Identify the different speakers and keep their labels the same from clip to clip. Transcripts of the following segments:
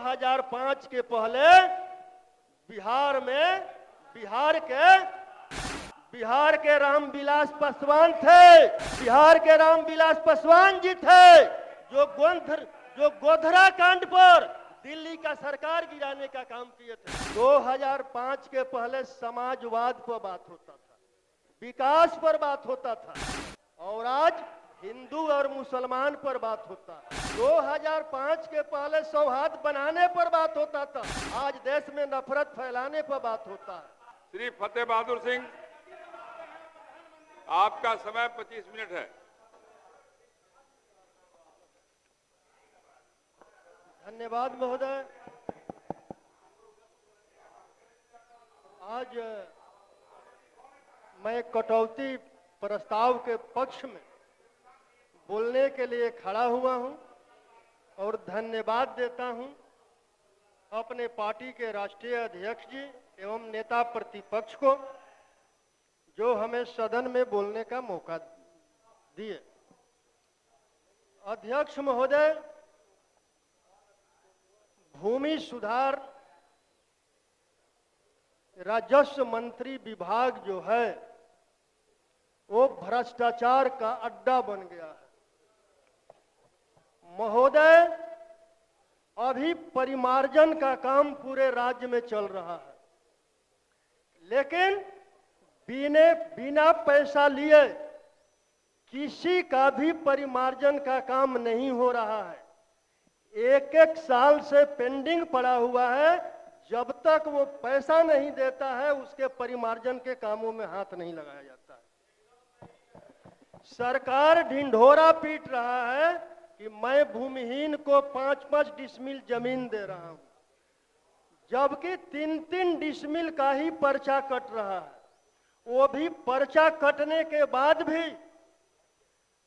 Speaker 1: 2005 के पहले बिहार के रामविलास पासवान थे। बिहार के रामविलास पासवान जी थे जो गोधरा कांड पर दिल्ली का सरकार गिराने का काम किए थे। 2005 के पहले समाजवाद पर बात होता था, विकास पर बात होता था, और आज हिंदू और मुसलमान पर बात होता है। 2005 के पहले सौहार्द बनाने पर बात होता था, आज देश में नफरत फैलाने पर बात होता है।
Speaker 2: श्री फतेह बहादुर सिंह, आपका समय 25 मिनट है।
Speaker 1: धन्यवाद महोदय। आज मैं कटौती प्रस्ताव के पक्ष में बोलने के लिए खड़ा हुआ हूं और धन्यवाद देता हूं अपने पार्टी के राष्ट्रीय अध्यक्ष जी एवं नेता प्रतिपक्ष को, जो हमें सदन में बोलने का मौका दिए। अध्यक्ष महोदय, भूमि सुधार राजस्व मंत्री विभाग जो है वो भ्रष्टाचार का अड्डा बन गया है। महोदय, अभी परिमार्जन का काम पूरे राज्य में चल रहा है, लेकिन बिना पैसा लिए किसी का भी परिमार्जन का काम नहीं हो रहा है। एक साल से पेंडिंग पड़ा हुआ है। जब तक वो पैसा नहीं देता है उसके परिमार्जन के कामों में हाथ नहीं लगाया जाता है। सरकार ढिंढोरा पीट रहा है कि मैं भूमिहीन को 5-5 डिसमिल जमीन दे रहा हूं, जबकि 3-3 डिसमिल का ही पर्चा कट रहा है। वो भी पर्चा कटने के बाद भी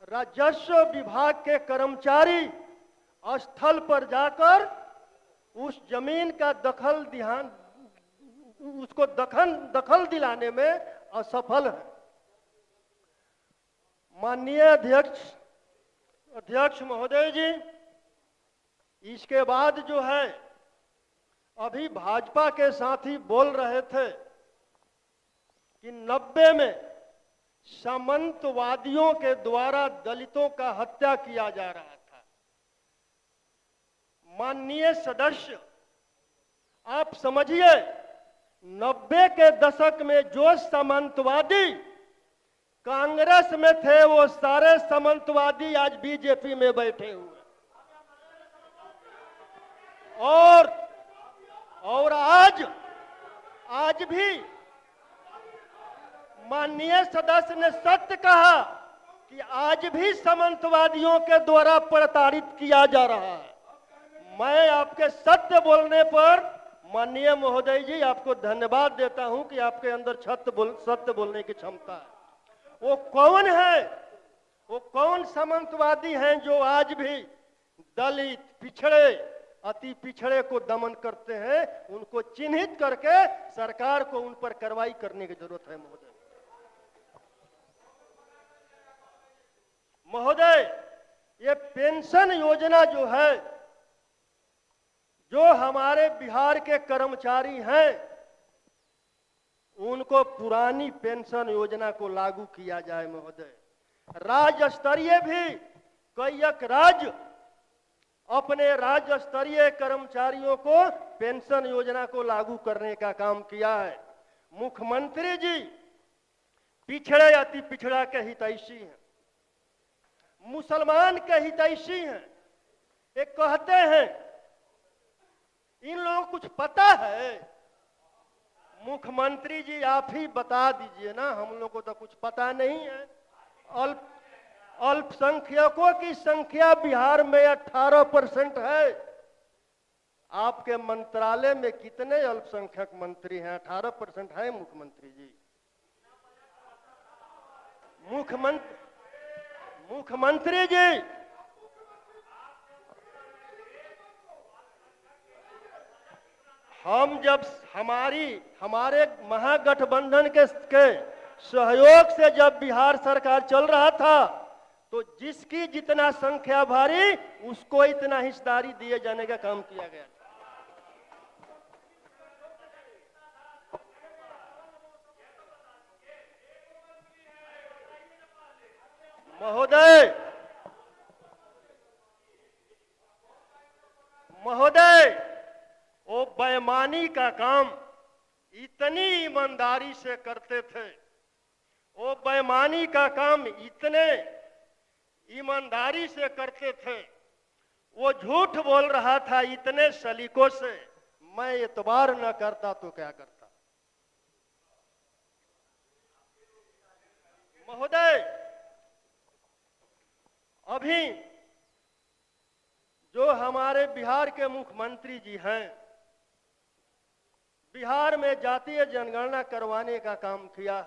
Speaker 1: राजस्व विभाग के कर्मचारी स्थल पर जाकर उस जमीन का दखल दिलाने में असफल है। माननीय अध्यक्ष महोदय जी, इसके बाद जो है, अभी भाजपा के साथी बोल रहे थे कि 90 में सामंतवादियों के द्वारा दलितों का हत्या किया जा रहा था। माननीय सदस्य, आप समझिए, 90 के दशक में जो सामंतवादी कांग्रेस में थे वो सारे सामंतवादी आज बीजेपी में बैठे हुए, और आज भी माननीय सदस्य ने सत्य कहा कि आज भी सामंतवादियों के द्वारा प्रताड़ित किया जा रहा है। मैं आपके सत्य बोलने पर माननीय महोदय जी आपको धन्यवाद देता हूं कि आपके अंदर सत्य बोलने की क्षमता है। वो कौन है, वो कौन सामंतवादी हैं जो आज भी दलित, पिछड़े, अति पिछड़े को दमन करते हैं? उनको चिन्हित करके सरकार को उन पर कार्रवाई करने की जरूरत है महोदय। ये पेंशन योजना जो है, जो हमारे बिहार के कर्मचारी हैं उनको पुरानी पेंशन योजना को लागू किया जाए महोदय। राज्य स्तरीय भी कई राज्य अपने राज्य स्तरीय कर्मचारियों को पेंशन योजना को लागू करने का काम किया है। मुख्यमंत्री जी पिछड़े अति पिछड़ा के हितैषी हैं, मुसलमान के हितैषी हैं। ये कहते हैं, इन लोगों को कुछ पता है? मुख्यमंत्री जी आप ही बता दीजिए ना, हम लोगों को तो कुछ पता नहीं है। अल्पसंख्यकों की संख्या बिहार में 18% है। आपके मंत्रालय में कितने अल्पसंख्यक मंत्री हैं? 18% है मुख्यमंत्री जी। मुख्यमंत्री जी, हम जब हमारे महागठबंधन के सहयोग से जब बिहार सरकार चल रहा था तो जिसकी जितना संख्या भारी उसको इतना हिस्सेदारी दिए जाने का काम किया गया। महोदय, महोदय, वो बेईमानी का काम इतनी ईमानदारी से करते थे, वो बेईमानी का काम इतने ईमानदारी से करते थे, वो झूठ बोल रहा था इतने सलीकों से, मैं एतबार न करता तो क्या करता। महोदय, अभी जो हमारे बिहार के मुख्यमंत्री जी हैं, बिहार में जातीय जनगणना करवाने का काम किया।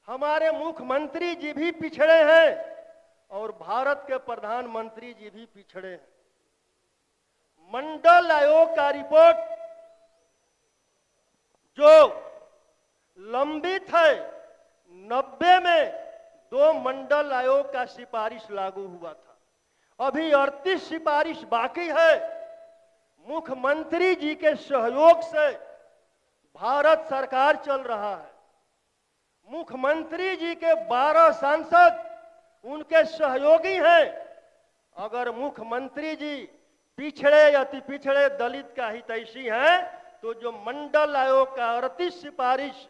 Speaker 1: हमारे मुख्यमंत्री जी भी पिछड़े हैं और भारत के प्रधानमंत्री जी भी पिछड़े हैं। मंडल आयोग का रिपोर्ट जो लंबित है, 90 में 2 मंडल आयोग का सिफारिश लागू हुआ था, अभी 38 सिफारिश बाकी है। मुख्यमंत्री जी के सहयोग से भारत सरकार चल रहा है। मुख्यमंत्री जी के 12 सांसद उनके सहयोगी हैं। अगर मुख्यमंत्री जी पिछड़े अति पिछड़े दलित का हितैषी हैं, तो जो मंडल आयोग का 38 सिफारिश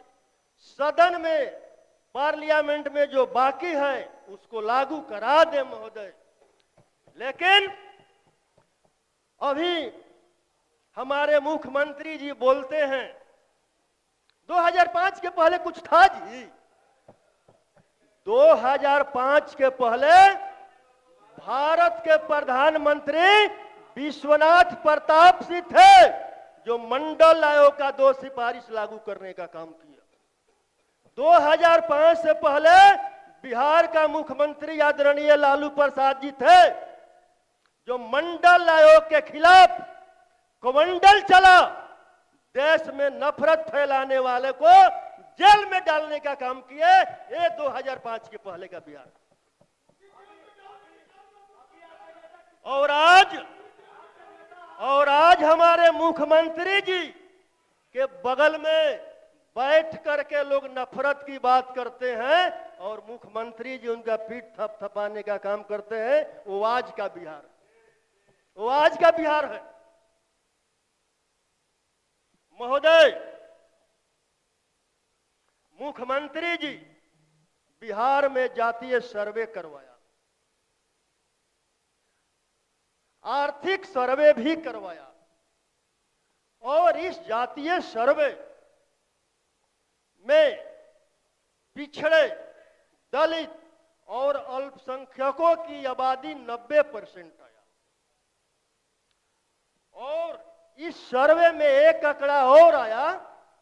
Speaker 1: सदन में, पार्लियामेंट में जो बाकी है, उसको लागू करा दे महोदय। लेकिन अभी हमारे मुख्यमंत्री जी बोलते हैं 2005 के पहले कुछ था जी। 2005 के पहले भारत के प्रधानमंत्री विश्वनाथ प्रताप सिंह थे, जो मंडल आयोग का 2 सिफारिश लागू करने का काम किया। 2005 से पहले बिहार का मुख्यमंत्री आदरणीय लालू प्रसाद जी थे, जो मंडल आयोग के खिलाफ कमंडल चला, देश में नफरत फैलाने वाले को जेल में डालने का काम किए। ये 2005 के पहले का बिहार। और आज हमारे मुख्यमंत्री जी के बगल में बैठ करके लोग नफरत की बात करते हैं और मुख्यमंत्री जी उनका पीठ थपथपाने का काम करते हैं। वो आज का बिहार, वो आज का बिहार है महोदय। मुख्यमंत्री जी बिहार में जातीय सर्वे करवाया, आर्थिक सर्वे भी करवाया, और इस जातीय सर्वे में पिछड़े, दलित और अल्पसंख्यकों की आबादी 90% आया। और इस सर्वे में एक आंकड़ा और आया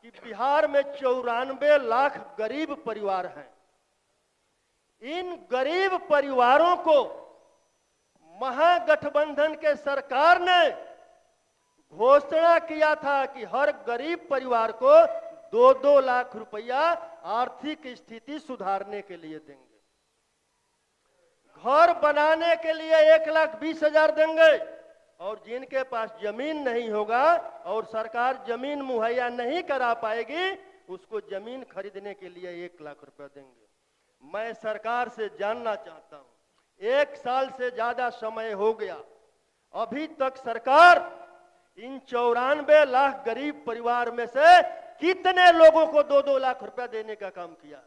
Speaker 1: कि बिहार में 94 लाख गरीब परिवार हैं। इन गरीब परिवारों को महागठबंधन के सरकार ने घोषणा किया था कि हर गरीब परिवार को 2-2 लाख रुपया आर्थिक स्थिति सुधारने के लिए देंगे, घर बनाने के लिए 1,20,000 देंगे, और जिनके पास जमीन नहीं होगा और सरकार जमीन मुहैया नहीं करा पाएगी, उसको जमीन खरीदने के लिए 1 लाख रुपया देंगे। मैं सरकार से जानना चाहता हूं, 1 साल से ज्यादा समय हो गया, अभी तक सरकार इन 94 लाख गरीब परिवार में से कितने लोगों को 2-2 लाख रुपया देने का काम किया।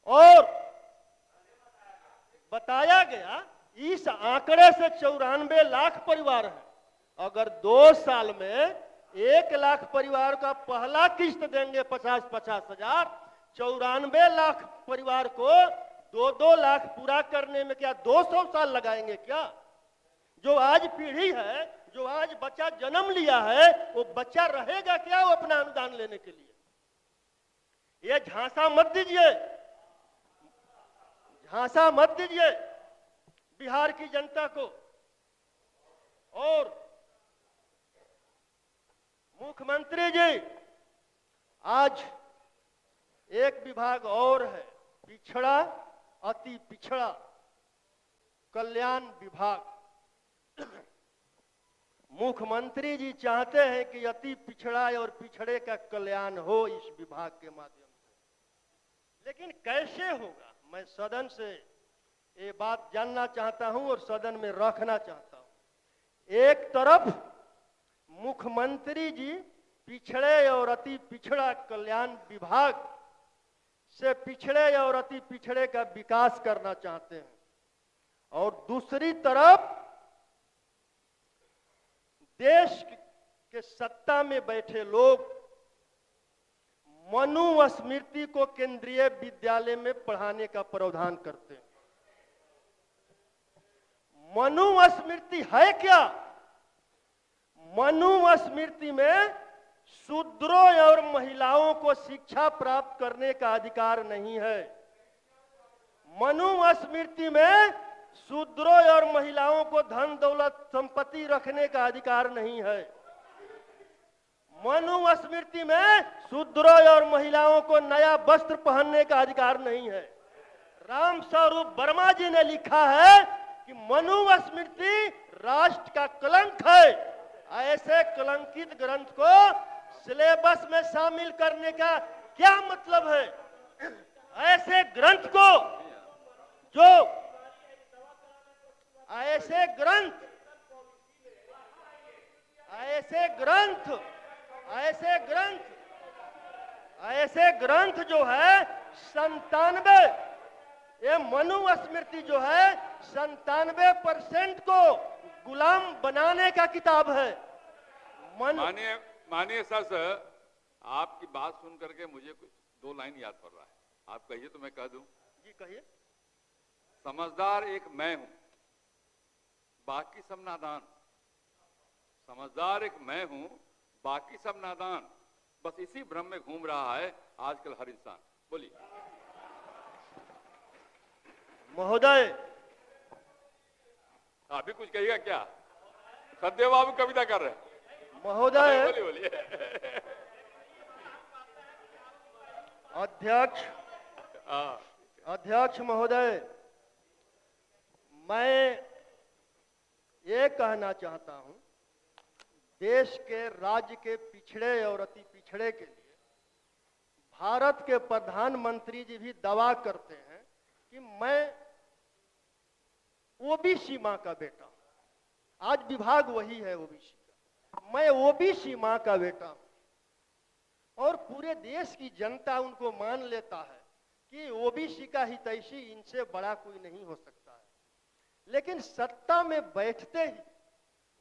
Speaker 1: और बताया गया इस आंकड़े से 94 लाख परिवार हैं। अगर 2 साल में 1 लाख परिवार का पहला किस्त देंगे 50-50 हजार, 94 लाख परिवार को 2-2 लाख पूरा करने में क्या 200 साल लगाएंगे क्या? जो आज पीढ़ी है, जो आज बच्चा जन्म लिया है, वो बच्चा रहेगा क्या वो अपना अनुदान लेने के लिए? ये झांसा मत दीजिए, झांसा मत दीजिए बिहार की जनता को। और मुख्यमंत्री जी, आज एक विभाग और है, पिछड़ा अति पिछड़ा कल्याण विभाग। मुख्यमंत्री जी चाहते हैं कि अति पिछड़ा और पिछड़े का कल्याण हो इस विभाग के माध्यम से, लेकिन कैसे होगा, मैं सदन से ये बात जानना चाहता हूं और सदन में रखना चाहता हूं। एक तरफ मुख्यमंत्री जी पिछड़े और अति पिछड़ा कल्याण विभाग से पिछड़े और अति पिछड़े का विकास करना चाहते हैं, और दूसरी तरफ देश के सत्ता में बैठे लोग मनुस्मृति को केंद्रीय विद्यालय में पढ़ाने का प्रावधान करते हैं। मनुस्मृति है क्या? मनुस्मृति में शूद्रों और महिलाओं को शिक्षा प्राप्त करने का अधिकार नहीं है। मनुस्मृति में शूद्रों और महिलाओं को धन दौलत संपत्ति रखने का अधिकार नहीं है। मनुस्मृति में शूद्रों और महिलाओं को नया वस्त्र पहनने का अधिकार नहीं है। राम स्वरूप वर्मा जी ने लिखा है कि मनुस्मृति राष्ट्र का कलंक है। ऐसे कलंकित ग्रंथ को सिलेबस में शामिल करने का क्या मतलब है? ऐसे ग्रंथ को जो ऐसे ग्रंथ जो है 97, ये मनुस्मृति जो है 97% को गुलाम बनाने का किताब है।
Speaker 2: माननीय सर, आपकी बात सुन करके मुझे कुछ 2 लाइन याद पड़ रहा है। आप कहिए तो मैं कह दूं।
Speaker 1: जी कहिए।
Speaker 2: समझदार एक मैं हूं, बाकी सब नादान। समझदार एक मैं हूं, बाकी सब नादान। बस इसी भ्रम में घूम रहा है आजकल हर इंसान। बोलिए
Speaker 1: महोदय।
Speaker 2: अभी कुछ कहिएगा क्या? सदैव बाबू कविता कर रहे हैं।
Speaker 1: महोदय,
Speaker 2: बोलिए बोलिए।
Speaker 1: अध्यक्ष महोदय, मैं ये कहना चाहता हूं, देश के राज्य के पिछड़े और अति पिछड़े के लिए भारत के प्रधानमंत्री जी भी दावा करते हैं कि मैं ओबीसी मां का बेटा हूं। आज विभाग वही है ओबीसी का। मैं ओबीसी मां का बेटा हूं और पूरे देश की जनता उनको मान लेता है कि ओबीसी का हितैषी इनसे बड़ा कोई नहीं हो सकता है। लेकिन सत्ता में बैठते ही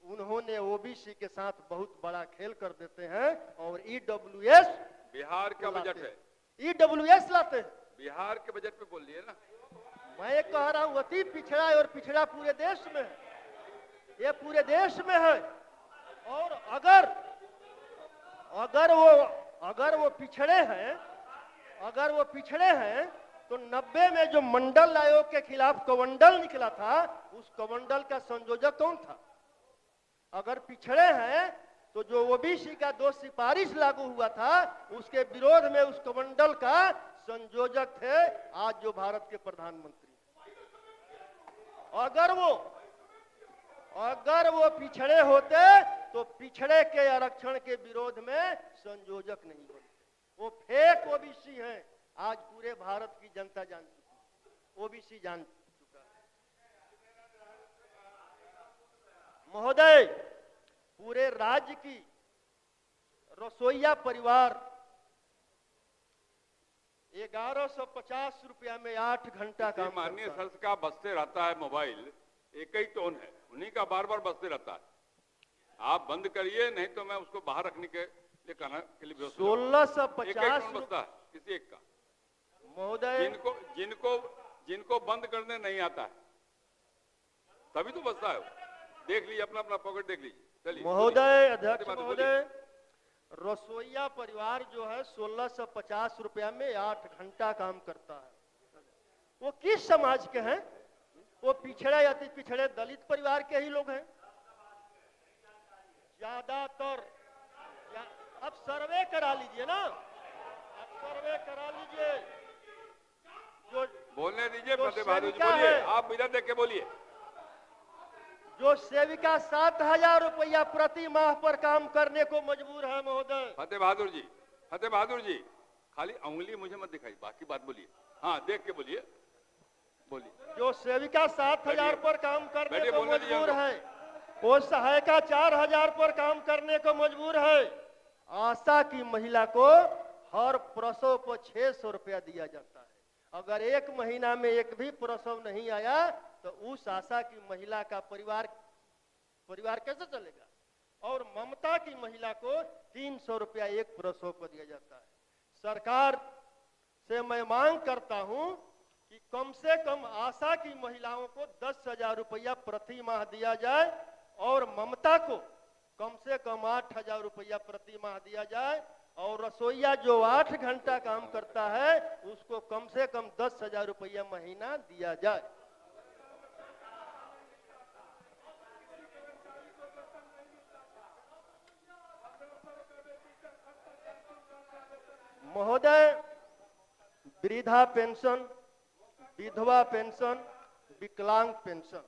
Speaker 1: उन्होंने ओबीसी के साथ बहुत बड़ा खेल कर देते हैं और ईडब्ल्यूएस
Speaker 2: बिहार का बजट है,
Speaker 1: ईडब्ल्यूएस लाते हैं।
Speaker 2: बिहार के बजट पे बोल लिए ना।
Speaker 1: मैं कह रहा हूं अति पिछड़ा और पिछड़ा पूरे देश में है, ये पूरे देश में है। और अगर वो पिछड़े हैं तो 90 में जो मंडल आयोग के खिलाफ कमंडल निकला था, उस कमंडल का संयोजक कौन था? अगर पिछड़े हैं तो जो ओबीसी का 2 सिफारिश लागू हुआ था, उसके विरोध में उस कमंडल का संयोजक थे आज जो भारत के प्रधानमंत्री। अगर वो पिछड़े होते तो पिछड़े के आरक्षण के विरोध में संयोजक नहीं होते। वो फेक ओबीसी हैं, आज पूरे भारत की जनता जान चुकी है, ओबीसी जान चुका है। महोदय, पूरे राज्य की रसोईया परिवार 1150 रुपया में 8 घंटा काम
Speaker 2: माननीय
Speaker 1: करता है।
Speaker 2: सर का बजते रहता है मोबाइल, एक ही टोन है, उन्हीं का बार बार बजते रहता है। आप बंद करिए, नहीं तो मैं उसको बाहर रखने के लिए कहना के लिए
Speaker 1: 1650
Speaker 2: बजता है किसी एक का।
Speaker 1: महोदय,
Speaker 2: जिनको बंद करने नहीं आता है तभी तो बजता है। देख लीजिए, अपना अपना पॉकेट देख लीजिए। चलिए
Speaker 1: महोदय, अध्यक्ष महोदय, रसोईया परिवार जो है 1650 रुपया में 8 घंटा काम करता है। वो किस समाज के हैं? वो पिछड़े अति पिछड़े दलित परिवार के ही लोग हैं ज्यादातर। अब सर्वे करा लीजिए ना, अब सर्वे करा लीजिए। जो
Speaker 2: बोलने दीजिए
Speaker 1: जो
Speaker 2: फतेह बहादुर जी,
Speaker 1: सेविका
Speaker 2: बोलिए।
Speaker 1: है,
Speaker 2: आप इधर देख के बोलिए।
Speaker 1: जो सेविका 7000 रुपया प्रति माह पर काम करने को मजबूर है महोदय।
Speaker 2: फतेह बहादुर जी, खाली उंगली मुझे मत दिखाई, बाकी बात बोलिए। हाँ, देख के बोलिए, बोलिए।
Speaker 1: जो सेविका 7,000 पर काम करने
Speaker 2: बैठिए,
Speaker 1: को
Speaker 2: बोलने दीजिए
Speaker 1: मजबूर
Speaker 2: हमको।
Speaker 1: है, वो सहायिका 4,000 पर काम करने को मजबूर है। आशा की महिला को हर प्रसव पर 600 रुपया दिया जाता है। अगर एक महीना में एक भी प्रसव नहीं आया तो उस आशा की महिला का परिवार कैसे चलेगा? और ममता की महिला को 300 रुपया एक प्रसव पर दिया जाता है। सरकार से मैं मांग करता हूं कि कम से कम आशा की महिलाओं को 10,000 रुपया प्रति माह दिया जाए और ममता को कम से कम 8,000 रुपया प्रति माह दिया जाए, और रसोईया जो 8 घंटा काम करता है उसको कम से कम 10,000 रुपया महीना दिया जाए। महोदय, वृद्धा पेंशन, विधवा पेंशन, विकलांग पेंशन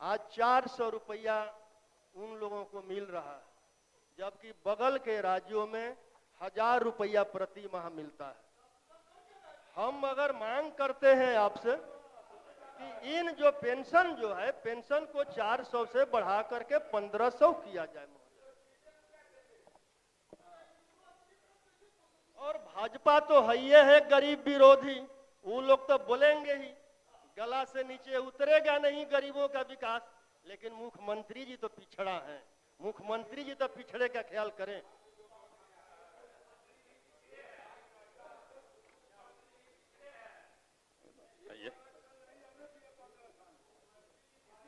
Speaker 1: आज 400 रुपया उन लोगों को मिल रहा है, जबकि बगल के राज्यों में 1,000 रुपया प्रति माह मिलता है। हम अगर मांग करते हैं आपसे कि इन जो पेंशन जो है, पेंशन को 400 से बढ़ा करके 1,500 किया जाए। और भाजपा तो है ही है गरीब विरोधी, वो लोग तो बोलेंगे ही, गला से नीचे उतरेगा नहीं गरीबों का विकास। लेकिन मुख्यमंत्री जी तो पिछड़ा है, मुख्यमंत्री जी तो पिछड़े का ख्याल करें।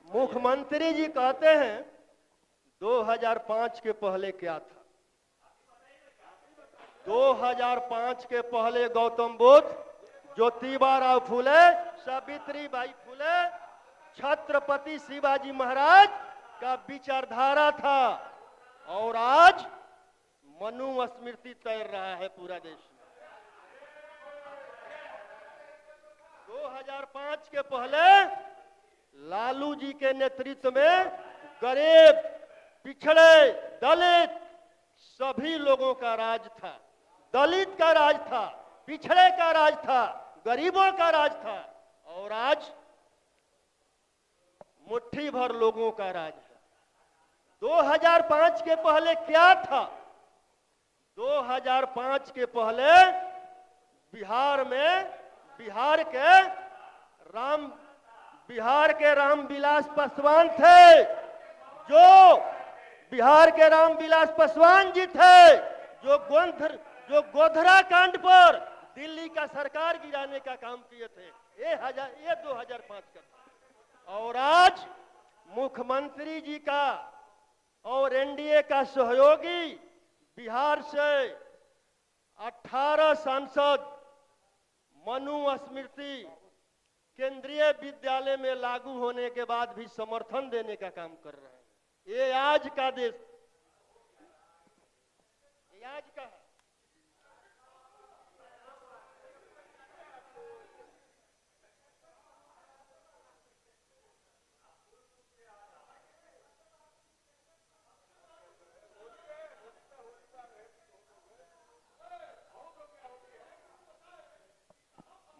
Speaker 1: मुख्यमंत्री जी कहते हैं 2005 के पहले क्या था? 2005 के पहले गौतम बुद्ध, ज्योतिबा फुले, सावित्रीबाई फुले, छत्रपति शिवाजी महाराज का विचारधारा था, और आज मनुस्मृति तैर रहा है पूरा देश में। 2005 के पहले लालू जी के नेतृत्व में गरीब, पिछड़े, दलित सभी लोगों का राज था। दलित का राज था, पिछड़े का राज था, गरीबों का राज था, और आज मुट्ठी भर लोगों का राज है। 2005 के पहले क्या था? 2005 के पहले बिहार के रामविलास पासवान थे, जो बिहार के रामविलास पासवान जी थे, जो गोधरा कांड पर दिल्ली का सरकार गिराने का काम किए थे। ये 2005 का था। और आज मुख्यमंत्री जी का और एनडीए का सहयोगी बिहार से 18 सांसद मनुस्मृति केंद्रीय विद्यालय में लागू होने के बाद भी समर्थन देने का काम कर रहे हैं। ये आज का देश, ये आज का है।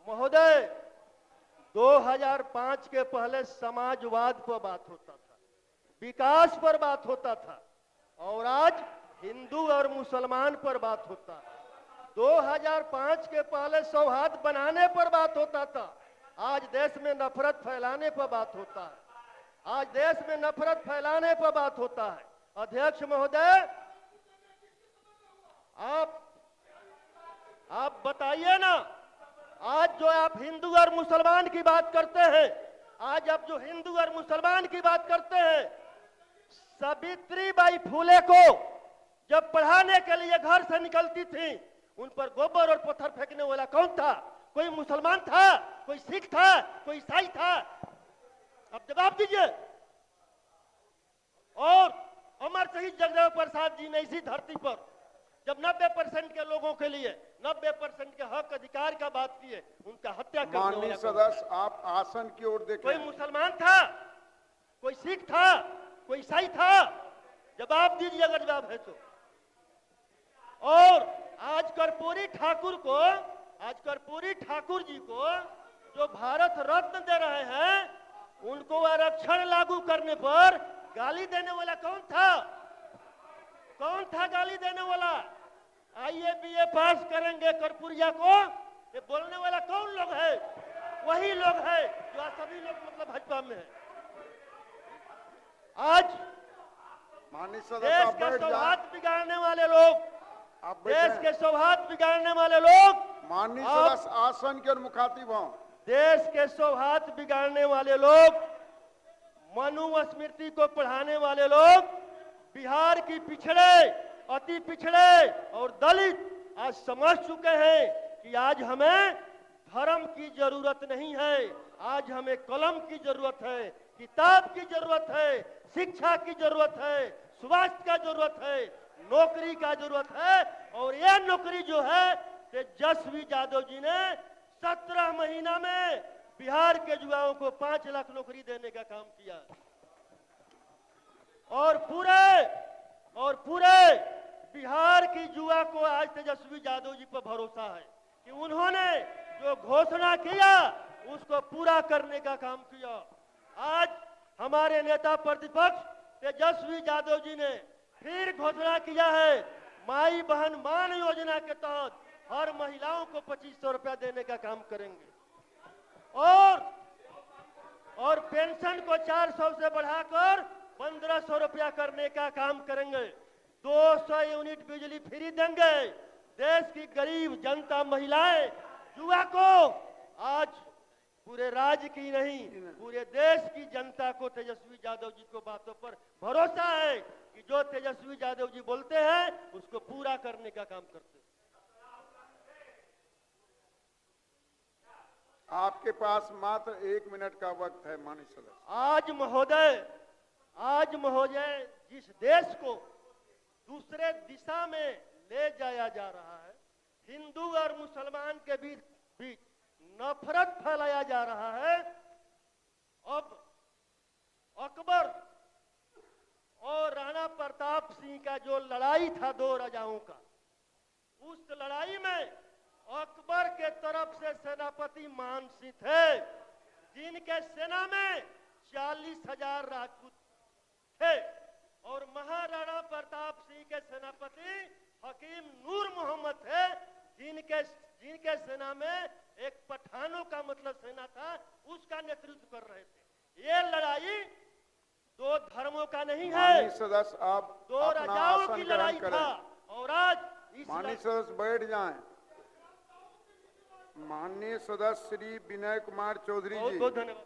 Speaker 1: महोदय, 2005 के पहले समाजवाद पर बात होता था, विकास पर बात होता था, और आज हिंदू और मुसलमान पर बात होता है। 2005 के पहले सौहार्द बनाने पर बात होता था, आज देश में नफरत फैलाने पर बात होता है। आज देश में नफरत फैलाने पर बात होता है। अध्यक्ष महोदय, आप बताइए ना, आज जो आप हिंदू और मुसलमान की बात करते हैं, आज आप जो हिंदू और मुसलमान की बात करते हैं, सावित्रीबाई फुले को जब पढ़ाने के लिए घर से निकलती थी, उन पर गोबर और पत्थर फेंकने वाला कौन था? कोई मुसलमान था, कोई सिख था, कोई ईसाई था? अब जवाब दीजिए। और अमर शहीद जगदेव प्रसाद जी ने इसी धरती पर जब 90% के लोगों के लिए 90% के हक अधिकार का बात की है, उनका हत्या करने वाला
Speaker 3: माननीय सदस्य, आप आसन की ओर देखें।
Speaker 1: कोई मुसलमान था, कोई सिख था, कोई ईसाई था? जवाब दीजिए अगर जवाब है तो। और आज कर्पूरी ठाकुर जी को जो भारत रत्न दे रहे हैं, उनको आरक्षण लागू करने पर गाली देने वाला कौन था? कौन था गाली देने वाला? आईए बीए पास करेंगे कर्पूरिया को, ये बोलने वाला कौन लोग है? वही लोग है जो आज सभी लोग मतलब भाजपा में है। आज
Speaker 3: माननीय
Speaker 1: देश
Speaker 3: सदस्य आप
Speaker 1: का
Speaker 3: बैठ जाएं।
Speaker 1: सौहार्द बिगाड़ने वाले लोग,
Speaker 3: आप
Speaker 1: देश
Speaker 3: बैठें।
Speaker 1: के सौहार्द बिगाड़ने वाले लोग,
Speaker 3: माननीय
Speaker 1: आप-
Speaker 3: सदस्य आसन के और मुखातिब हों।
Speaker 1: देश के सौहार्द बिगाड़ने वाले लोग, मनुस्मृति को पढ़ाने वाले लोग, बिहार की पिछड़े, अति पिछड़े और दलित आज समझ चुके हैं कि आज हमें धर्म की जरूरत नहीं है, आज हमें कलम की जरूरत है, किताब की जरूरत है, शिक्षा की जरूरत है, स्वास्थ्य का जरूरत है, नौकरी का जरूरत है। और यह नौकरी जो है तेजस्वी यादव जी ने 17 महीना में बिहार के युवाओं को 5 लाख नौकरी देने का काम किया। और पूरे बिहार की युवा को आज तेजस्वी यादव जी पर भरोसा है कि उन्होंने जो घोषणा किया उसको पूरा करने का काम किया। आज हमारे नेता प्रतिपक्ष तेजस्वी यादव जी ने फिर घोषणा किया है, माई बहन मान योजना के तहत हर महिलाओं को 2500 रुपया देने का काम करेंगे और पेंशन को 400 से बढ़ाकर 1500 रुपया करने का काम करेंगे। 200 यूनिट बिजली फ्री देंगे। देश की गरीब जनता, महिलाएं, युवा को आज पूरे राज्य की नहीं, पूरे देश की जनता को तेजस्वी यादव जी को बातों पर भरोसा है कि जो तेजस्वी यादव जी बोलते हैं उसको पूरा करने का काम करते हैं।
Speaker 3: आपके पास मात्र 1 मिनट का वक्त है माननीय सदस्य।
Speaker 1: आज महोदय जिस देश को दूसरे दिशा में ले जाया जा रहा है, हिंदू और मुसलमान के बीच नफरत फैलाया जा रहा है। अब अकबर और राणा प्रताप सिंह का जो लड़ाई था 2 राजाओं का, उस लड़ाई में अकबर के तरफ से सेनापति मान सिंह थे, जिनके सेना में 40,000 राजपूत थे, और महाराणा प्रताप सिंह के सेनापति हकीम नूर मोहम्मद थे, जिनके सेना में एक पठानों का मतलब सेना था, उसका नेतृत्व कर रहे थे। ये लड़ाई 2 धर्मों का नहीं है,
Speaker 3: माननीय सदस्य आप
Speaker 1: 2
Speaker 3: अपना
Speaker 1: राजाओं
Speaker 3: आसन
Speaker 1: की
Speaker 3: ग्रहण
Speaker 1: लड़ाई
Speaker 3: करें।
Speaker 1: था। और आज इस
Speaker 3: माननीय सदस्य बैठ जाएं। माननीय सदस्य श्री विनय कुमार चौधरी
Speaker 1: बहुत
Speaker 3: जी।
Speaker 1: बहुत धन्यवाद।